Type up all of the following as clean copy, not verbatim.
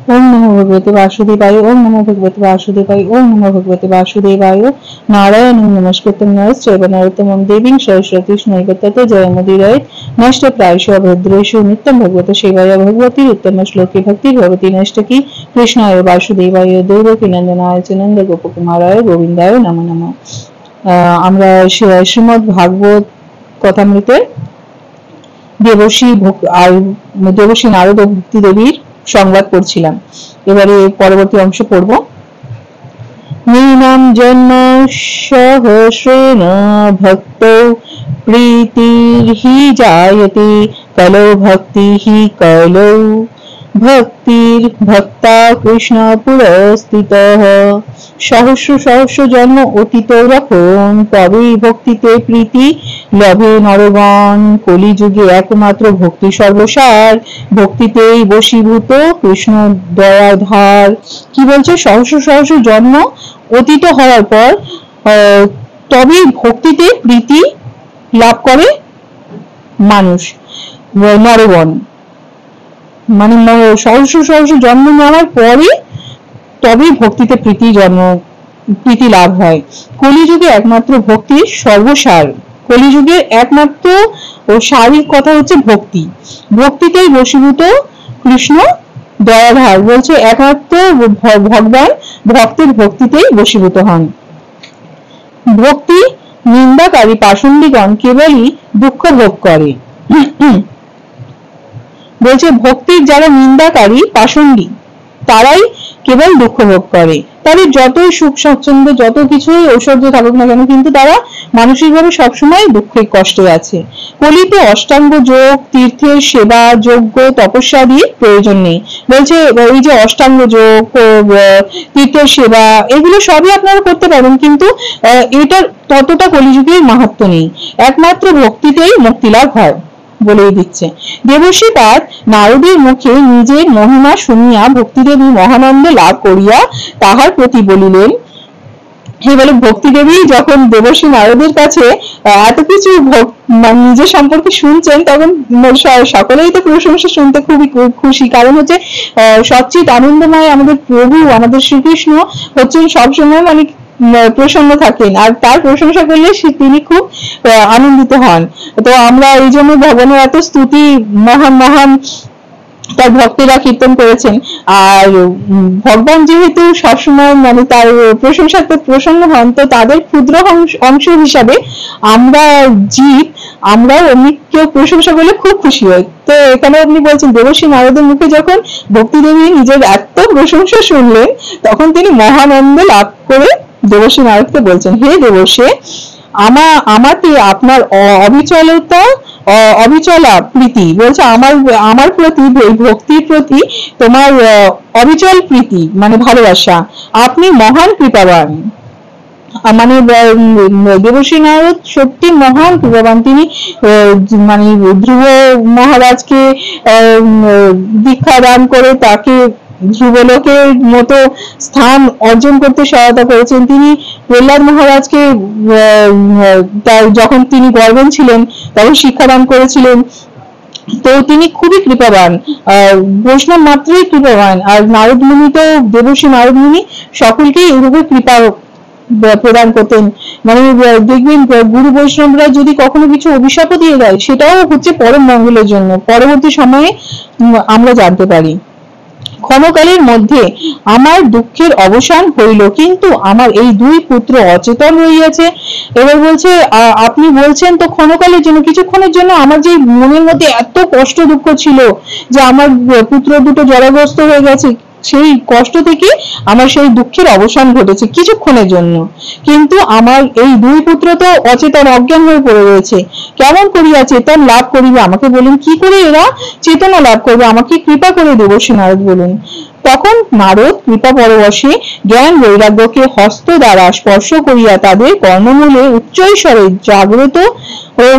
ओम नमो भगवते वासुदेवाय। ओम नमो भगवते वासुदेवाय। ओम नमो भगवते वासुदेवाय। नारायणं नमस्कृतं नरश्चैव नरोत्तमं देवीं सरस्वतीं नमः जयमुदीरये नष्ट प्रायश भद्रेषु नित्यं भगवत सेवाय भगवती उत्तम श्लोके भक्ति भवती नष्टकी कृष्णाय वासुदेवाय देवकी नंदनाय च नंद गोपकुमाराय गोविंदाय नमो नमः। আমরা শ্রীমদ্ ভাগবত কথামৃতের দেবর্ষি নারদ ও ভক্তি দেবীর সংবাদ পড়ছিলাম। এবারে পরবর্তী অংশ পড়ব। নীনাম জন্ম সহস্রেণ ভক্তৌ প্রীতির্হি জায়তে কলৌ ভক্তিহি কলৌ ভক্তির ভক্তা কৃষ্ণ পুরস্থিতঃ। সহস্র সহস্র জন্ম অতীত যখন তবেই ভক্তিতে প্রীতি লভে নরগণ। কলিযুগে একমাত্র ভক্তি সর্বসার, ভক্তিতেই বশীভূত কৃষ্ণ দয়াধার। কি বলছে? সহস্র সহস্র জন্ম অতীত হওয়ার পর তবেই ভক্তিতে প্রীতি লাভ করে মানুষ, নরগণ। মানে সহস্র সহস্র জন্ম নেওয়ার পরে তবেই ভক্তিতে প্রীতি লাভ হয়। কলিযুগে একমাত্র ভক্তির সর্বসার। কলিযুগের একমাত্র ও সারিক কথা হচ্ছে ভক্তি। ভক্তিতেই বশীভূত কৃষ্ণ দয়াধার। বলছে একমাত্র ভগবান ভক্তের ভক্তিতেই বশীভূত হন। ভক্তি নিন্দাকারী পাষণ্ডীগণ কেবলই দুঃখ ভোগ করে। বলছে ভক্তির যারা নিন্দাকারী পাষণ্ডী তারাই কেবল দুঃখ ভোগ করে। তাদের যতই সুখ স্বাচ্ছন্দ্য যত কিছুই ঐশ্বর্য থাকুক না কেন, কিন্তু তারা মানসিকভাবে সবসময় দুঃখে কষ্টে আছে। কলিতে অষ্টাঙ্গ যোগ, তীর্থের সেবা, যজ্ঞ, তপস্যাদির প্রয়োজন নেই। বলছে এই যে অষ্টাঙ্গ যোগ, তীর্থের সেবা, এগুলো সবই আপনারা করতে পারেন, কিন্তু এটার ততটা কলিযুগের মাহাত্ম্য নেই। একমাত্র ভক্তিতেই মুক্তি লাভ হয় বলেই দিচ্ছে। দেবর্ষি পাদ নারদের মুখে নিজের মহিমা শুনিয়া ভক্তিদেবী মহানন্দ লাভ করিয়া তাহার প্রতি বলিলেন। হে বলে ভক্তি দেবী যখন দেবর্ষি নারদের কাছে এত কিছু নিজের সম্পর্কে শুনছেন, তখন সকলেই তো প্রশংসা শুনতে খুবই খুশি। কারণ হচ্ছে সচ্চিৎ আনন্দময় আমাদের প্রভু, আমাদের শ্রীকৃষ্ণ হচ্ছেন সবসময় মানে প্রসন্ন থাকেন, আর তার প্রশংসা করলে তিনি খুব আনন্দিত হন। তো আমরা এই জন্য ভগবানের এত স্তুতি মহান মহান তার ভক্তরা কীর্তন করেছেন। আর ভগবান যেহেতু সবসময় মানে তার প্রশংসাতে প্রসন্ন হন, তো তাদের ক্ষুদ্র অংশ হিসাবে আমরা জীব, আমরা অমনি কেউ প্রশংসা করলে খুব খুশি হই। তো এখানে আপনি বলছেন দেবর্ষি নারদের মুখে যখন ভক্তি দেবী নিজের এত প্রশংসা শুনলেন, তখন তিনি মহানন্দ লাভ করে দেবর্ষি নারদকে বলছেন, হে দেবর্ষি, আমাতে আপনার অবিচলা প্রীতি। বলছে আমার প্রতি, ভক্তির প্রতি তোমার অবিচল প্রীতি মানে ভালোবাসা। আপনি মহান কৃপাবান। মানে দেবর্ষি নারদ সত্যি মহান কৃপাবান। তিনি মানে ধ্রুব মহারাজকে দীক্ষা দান করে তাকে ধ্রুবলোকের মতো স্থান অর্জন করতে সহায়তা করেছেন। তিনি প্রহ্লাদ মহারাজকে যখন তিনি গর্ভে ছিলেন তখন শিক্ষাদান করেছিলেন। তো তিনি খুবই কৃপাবান, বৈষ্ণব মাত্রই কৃপাবান। আর নারদ মুনি তো দেবর্ষি নারদ মুনি সকলকেই এইভাবে কৃপা প্রদান করতেন। মানে দেখবেন গুরু বৈষ্ণবরা যদি কখনো কিছু অভিশাপও দিয়ে দেয়, সেটাও হচ্ছে পরম মঙ্গলের জন্য, পরবর্তী সময়ে আমরা জানতে পারি। ক্ষণকালের মধ্যে আমার দুঃখের অবসান হইল, কিন্তু আমার এই দুই পুত্র অচেতন রইয়াছে। এবার বলছে আপনি বলছেন তো ক্ষণকালের জন্য, কিছুক্ষণের জন্য আমার যে মনের মধ্যে এত কষ্ট দুঃখ ছিল যে আমার পুত্র দুটো জরাগ্রস্ত হয়ে গেছে, সেই কষ্ট থেকে আমার সেই দুঃখের অবসান ঘটেছে কিছুক্ষণের জন্য, কিন্তু আমার এই দুই পুত্র তো অচেতন অজ্ঞান হয়ে পড়ে রয়েছে। কেমন করিয়া চেতন লাভ করিবে আমাকে বলুন, কি করে এরা চেতনা লাভ করবে, আমাকে কৃপা করে দেবর্ষি নারদ বলুন। তখন নারদ কৃপা পরবশে জ্ঞান বৈরাগ্যকে হস্ত দ্বারা স্পর্শ করিয়া তাদের কর্ণমূলে উচ্চৈঃস্বরে জাগ্রত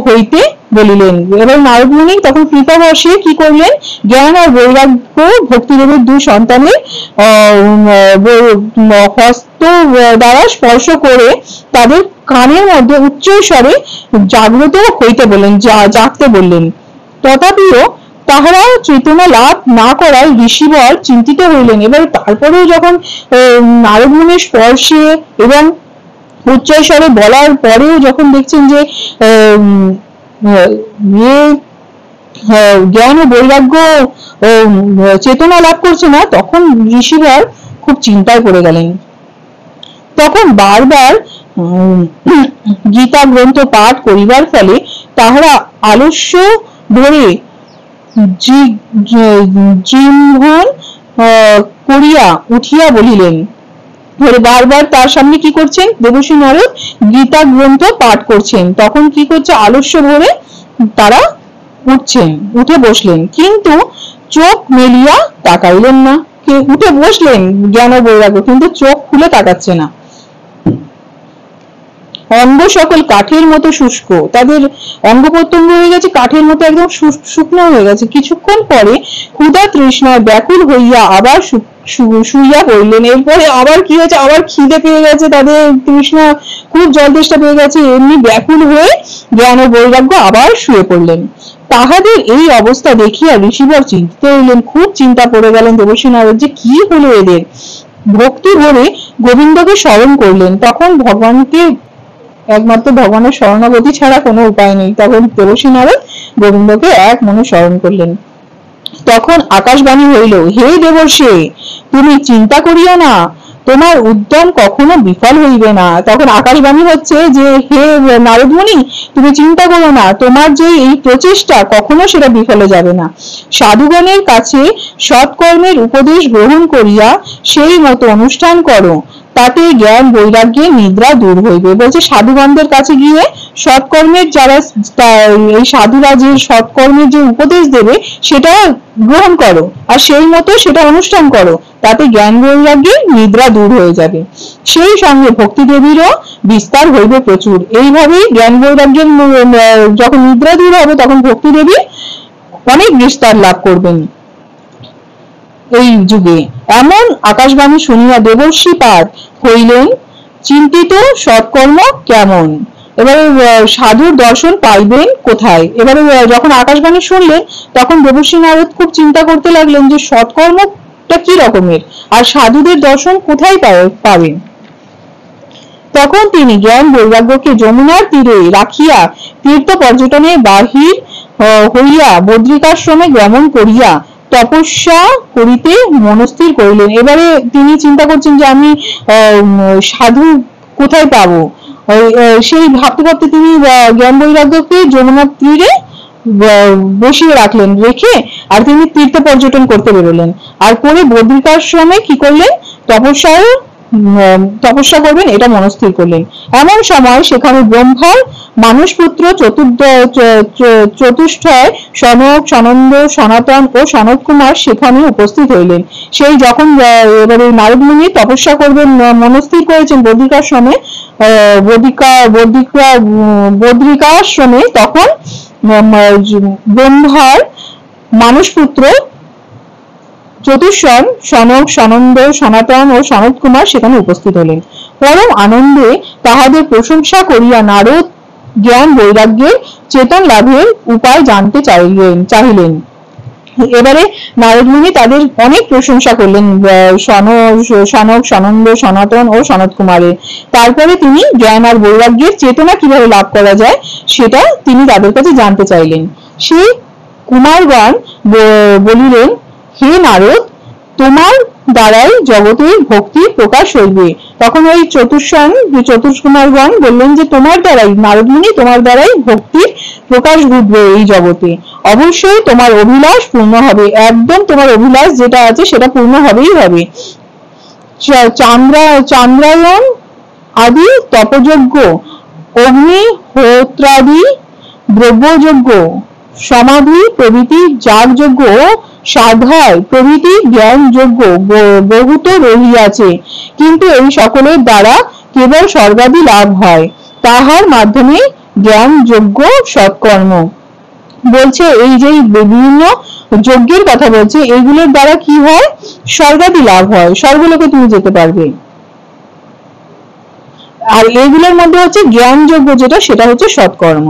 হইতে বলিলেন। এবার নারদ মুনি তখন কৃপা বসে কি করলেন, জ্ঞান আর বৈরাগ্য ভক্তিদেবের দুই সন্তানের হস্ত দ্বারা স্পর্শ করে তাদের কানের মধ্যে উচ্চৈঃস্বরে জাগ্রত হইতে বললেন, জাগতে বললেন। তথাপিও তাহারা চেতনা লাভ না করায় ঋষিবর চিন্তিত হইলেন। এবার তারপরেও যখন নারদ মুনির স্পর্শে এবং উচ্চস্বরে বলার পরেও যখন দেখছেন যে জ্ঞান ও বৈরাগ্য চেতনা লাভ করছে না, তখন ঋষিবর খুব চিন্তায় পড়ে গেলেন। তখন বারবার গীতা গ্রন্থ পাঠ করিবার ফলে তাহারা আলস্য ধরে জিহ্বন করিয়া উঠিয়া বলিলেন। বারবার তার সামনে কি করছেন, দেবর্ষি নারদ গীতা গ্রন্থ পাঠ করছেন, তখন কি করছে, আলস্য ধরে তারা উঠছেন, উঠে বসলেন, কিন্তু চোখ মেলিয়া তাকাইলেন না। উঠে বসলেন জ্ঞান বৈরাগ্য, কিন্তু চোখ খুলে তাকাচ্ছে না। অঙ্গ সকল কাঠের মতো শুষ্ক, তাদের অঙ্গ প্রত্যঙ্গ হয়ে গেছে কাঠের মতো একদম শুকনো হয়ে গেছে। কিছুক্ষণ পরে ক্ষুধা তৃষ্ণায় ব্যাকুল হইয়া আবার শুইয়া পড়লেন। এরপরে আবার কি হয়েছে, আবার খিদে পেয়ে গেছে, তাদের তৃষ্ণা খুব জল তেষ্টা পেয়ে গেছে, এমনি ব্যাকুল হয়ে জ্ঞান ও বৈরাগ্য আবার শুয়ে পড়লেন। তাহাদের এই অবস্থা দেখিয়া ঋষিবর চিন্তিত হইলেন, খুব চিন্তা পড়ে গেলেন দেবর্ষি নারদ যে কি হলো এদের। ভক্তি ভরে গোবিন্দকে স্মরণ করলেন। তখন ভগবানকে, একমাত্র ভগবানের শরণাগতি ছাড়া কোনো উপায় নেই, তখন দেবর্ষি নারদ গোবিন্দকে এক মনে স্মরণ করলেন। তখন আকাশবাণী হইল, হে দেবর্ষি, তুমি চিন্তা করিও না, তোমার উদ্যম কখনো বিফল হইবে না। তখন আকাশবাণী হচ্ছে যে হে নারদ মুনি, তুমি চিন্তা করো না, তোমার যে এই প্রচেষ্টা কখনো সেটা বিফলে যাবে না। সাধুগণের কাছে সৎকর্মের উপদেশ গ্রহণ করিয়া সেই মতো অনুষ্ঠান করো, তাতে জ্ঞান বৈরাগ্যের নিদ্রা দূর হইবে। বলছে সাধুগণদের কাছে গিয়ে সৎকর্মের যারা এই সাধুরা যে সৎকর্মের যে উপদেশ দেবে সেটা গ্রহণ করো, আর সেই মতো সেটা অনুষ্ঠান করো, তাতে জ্ঞান বৈরাগ্যের নিদ্রা দূর হয়ে যাবে। সেই সঙ্গে ভক্তি দেবীরও বিস্তার হইবে প্রচুর। এইভাবেই জ্ঞান বৈরাগ্যের যখন নিদ্রা দূর হবে তখন ভক্তি দেবী অনেক বিস্তার লাভ করবেন এই যুগে। এমন আকাশবাণী শুনিয়া দেবর্ষি পাদ হইলেন চিন্তিত, সৎকর্ম কেমন, এবারে সাধুর দর্শন পাইবেন কোথায়। এবারে যখন আকাশবাণী শুনলেন তখন দেবর্ষি নারদ খুব চিন্তা করতে লাগলেন যে সৎকর্মটা কি রকমের, আর সাধুদের দর্শন কোথায় পাবেন। তখন তিনি জ্ঞান বৈরাগ্যকে যমুনার তীরে রাখিয়া তীর্থ পর্যটনে বাহির হইয়া বদ্রিকাশ্রমে গমন করিয়া তপস্যা করিতে মনস্থির করিলেন। এবারে তিনি চিন্তা করছেন যে আমি সাধু কোথায় পাবো, সেই ভাবতে ভাবতে তিনি জ্ঞান বৈরাগ্যকে যমুনার তীরে বসিয়ে রাখলেন, রেখে আর তিনি তীর্থ পর্যটন করতে বেরোলেন। আর করে বদ্রিকাশ্রমে কি করলেন, তপস্যা করবেন এটা মনস্থির করলেন। এমন সময় সেখানে ব্রহ্মার মানসপুত্র চতুষ্টয় সনক, সনন্দ, সনাতন ও সনত কুমার সেখানে উপস্থিত হইলেন। সেই যখন এবারে নারদ মুনি তপস্যা করবেন মনস্থির করেছেন বদ্রিকাশ্রমে, বদ্রিকাশ্রমে, তখন ব্রহ্মার মানসপুত্র চতুষ্ষণ সনক, সনন্দ, সনাতন ও সনত কুমার সেখানে উপস্থিত হলেন। পরম আনন্দে তাহাদের প্রশংসা করিয়া নারদ জ্ঞান বৈরাগ্যের চেতন লাভের উপায় জানতে চাহিলেন। এবারে নারদ মুনি তাদের অনেক প্রশংসা করলেন সনক, সনন্দ, সনাতন ও সনত কুমারের। তারপরে তিনি জ্ঞান আর বৈরাগ্যের চেতনা কিভাবে লাভ করা যায় সেটা তিনি তাদের কাছে জানতে চাইলেন। সেই কুমারগণ বলিলেন, হে নারদ, তোমার দ্বারাই জগতের ভক্তি প্রকাশ হইবে। তখন ওই চতুষ্কুমারগণ বললেন যে তোমার দ্বারাই নারদ মুনি, তোমার দ্বারাই ভক্তির প্রকাশ ঘটবে এই জগতে, অবশ্যই তোমার অভিলাষ পূর্ণ হবে, একদম তোমার অভিলাষ যেটা আছে সেটা পূর্ণ হবেই হবে। চান্দ্রায়ণ আদি তপযজ্ঞ, অগ্নিহোত্রাদি দ্রব্যযজ্ঞ, সমাধি প্রভৃতি যাগযজ্ঞ, স্বাধ্যায় প্রভৃতি জ্ঞান যজ্ঞ বহুত রহিয়াছে, কিন্তু এই সকলের দ্বারা কেবল স্বর্গাদি লাভ হয়, তাহার মাধ্যমে জ্ঞান যোগ্য সৎকর্ম। বলছে এই যে বিভিন্ন যজ্ঞের কথা বলছে, এইগুলোর দ্বারা কি হয়, স্বর্গাদি লাভ হয়, স্বর্গলোকে তুমি যেতে পারবে। আর এইগুলোর মধ্যে হচ্ছে জ্ঞান যোগ্য যেটা, সেটা হচ্ছে সৎকর্ম।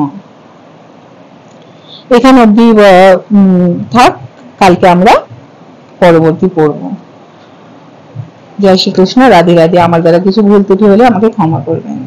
এখানে অব্দি থাক, কালকে আমরা পরবর্তী পড়বো। জয় শ্রীকৃষ্ণ, রাধে রাধে। আমার দ্বারা কিছু ভুল ত্রুটি হলে আমাকে ক্ষমা করবেন।